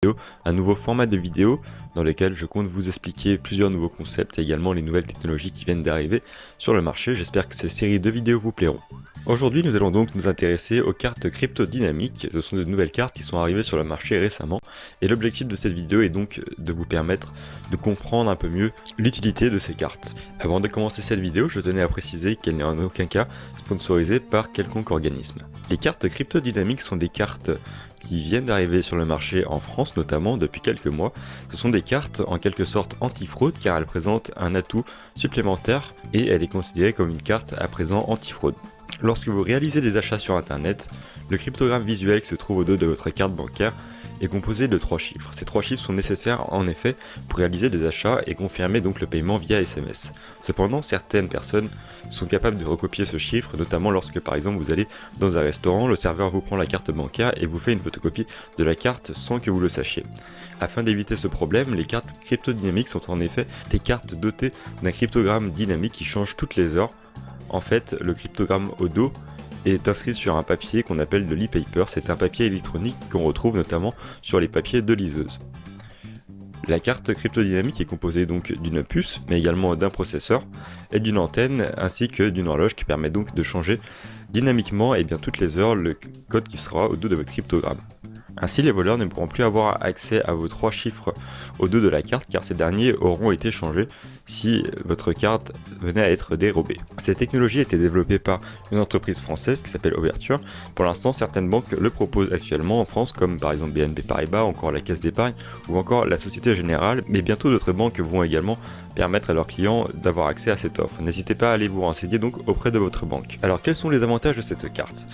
vidéo, un nouveau format de vidéo dans lequel je compte vous expliquer plusieurs nouveaux concepts et également les nouvelles technologies qui viennent d'arriver sur le marché. J'espère que ces séries de vidéos vous plairont. Aujourd'hui, nous allons donc nous intéresser aux cartes cryptodynamiques. Ce sont de nouvelles cartes qui sont arrivées sur le marché récemment et l'objectif de cette vidéo est donc de vous permettre de comprendre un peu mieux l'utilité de ces cartes. Avant de commencer cette vidéo, je tenais à préciser qu'elle n'est en aucun cas sponsorisée par quelconque organisme. Les cartes cryptodynamiques sont des cartes qui viennent d'arriver sur le marché en France notamment depuis quelques mois. Ce sont des cartes en quelque sorte anti-fraude car elles présentent un atout supplémentaire et elle est considérée comme une carte à présent anti-fraude. Lorsque vous réalisez des achats sur internet, le cryptogramme visuel qui se trouve au dos de votre carte bancaire est composé de 3 chiffres. Ces 3 chiffres sont nécessaires en effet pour réaliser des achats et confirmer donc le paiement via SMS. Cependant, certaines personnes sont capables de recopier ce chiffre, notamment lorsque par exemple vous allez dans un restaurant, le serveur vous prend la carte bancaire et vous fait une photocopie de la carte sans que vous le sachiez. Afin d'éviter ce problème, les cartes cryptodynamiques sont en effet des cartes dotées d'un cryptogramme dynamique qui change toutes les heures. En fait, le cryptogramme au dos est inscrit sur un papier qu'on appelle de l'e-paper. C'est un papier électronique qu'on retrouve notamment sur les papiers de liseuse. La carte cryptodynamique est composée donc d'une puce, mais également d'un processeur et d'une antenne, ainsi que d'une horloge qui permet donc de changer dynamiquement et bien toutes les heures le code qui sera au dos de votre cryptogramme. Ainsi, les voleurs ne pourront plus avoir accès à vos 3 chiffres au dos de la carte car ces derniers auront été changés si votre carte venait à être dérobée. Cette technologie a été développée par une entreprise française qui s'appelle Overture. Pour l'instant, certaines banques le proposent actuellement en France comme par exemple BNP Paribas, encore la Caisse d'épargne ou encore la Société Générale, mais bientôt d'autres banques vont également permettre à leurs clients d'avoir accès à cette offre. N'hésitez pas à aller vous renseigner donc auprès de votre banque. Alors quels sont les avantages de cette carte ?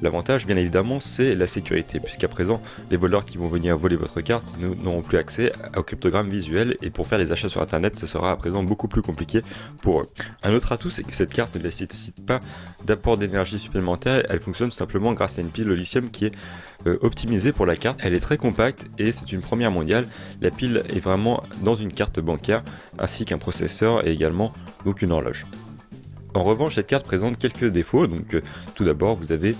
L'avantage, bien évidemment, c'est la sécurité, puisqu'à présent, les voleurs qui vont venir voler votre carte n'auront plus accès au cryptogramme visuel, et pour faire les achats sur internet, ce sera à présent beaucoup plus compliqué pour eux. Un autre atout, c'est que cette carte ne nécessite pas d'apport d'énergie supplémentaire, elle fonctionne tout simplement grâce à une pile au lithium qui est optimisée pour la carte. Elle est très compacte et c'est une première mondiale. La pile est vraiment dans une carte bancaire, ainsi qu'un processeur et également donc une horloge. En revanche, cette carte présente quelques défauts. Donc, tout d'abord, vous avez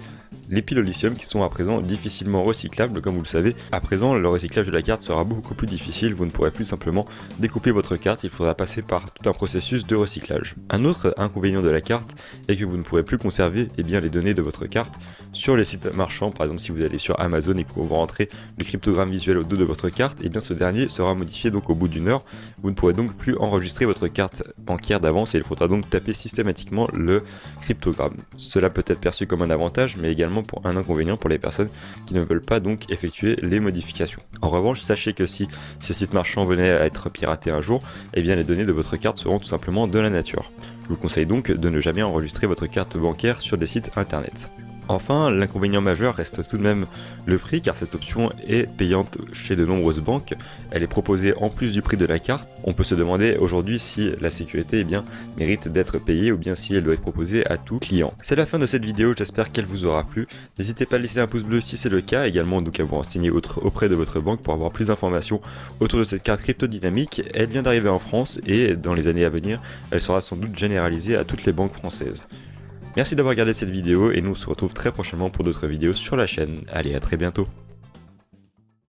les piles au lithium qui sont à présent difficilement recyclables, comme vous le savez. À présent, le recyclage de la carte sera beaucoup plus difficile, vous ne pourrez plus simplement découper votre carte, il faudra passer par tout un processus de recyclage. Un autre inconvénient de la carte est que vous ne pourrez plus conserver les données de votre carte sur les sites marchands. Par exemple, si vous allez sur Amazon et que vous rentrez le cryptogramme visuel au dos de votre carte, et bien ce dernier sera modifié donc au bout d'une heure. Vous ne pourrez donc plus enregistrer votre carte bancaire d'avance et il faudra donc taper systématiquement le cryptogramme. Cela peut être perçu comme un avantage, mais également pour un inconvénient pour les personnes qui ne veulent pas donc effectuer les modifications. En revanche, sachez que si ces sites marchands venaient à être piratés un jour, eh bien les données de votre carte seront tout simplement de la nature. Je vous conseille donc de ne jamais enregistrer votre carte bancaire sur des sites internet. Enfin, l'inconvénient majeur reste tout de même le prix car cette option est payante chez de nombreuses banques. Elle est proposée en plus du prix de la carte. On peut se demander aujourd'hui si la sécurité mérite d'être payée ou bien si elle doit être proposée à tout client. C'est la fin de cette vidéo, j'espère qu'elle vous aura plu. N'hésitez pas à laisser un pouce bleu si c'est le cas, également donc à vous renseigner auprès de votre banque pour avoir plus d'informations autour de cette carte cryptodynamique. Elle vient d'arriver en France et dans les années à venir, elle sera sans doute généralisée à toutes les banques françaises. Merci d'avoir regardé cette vidéo et nous on se retrouve très prochainement pour d'autres vidéos sur la chaîne. Allez, à très bientôt.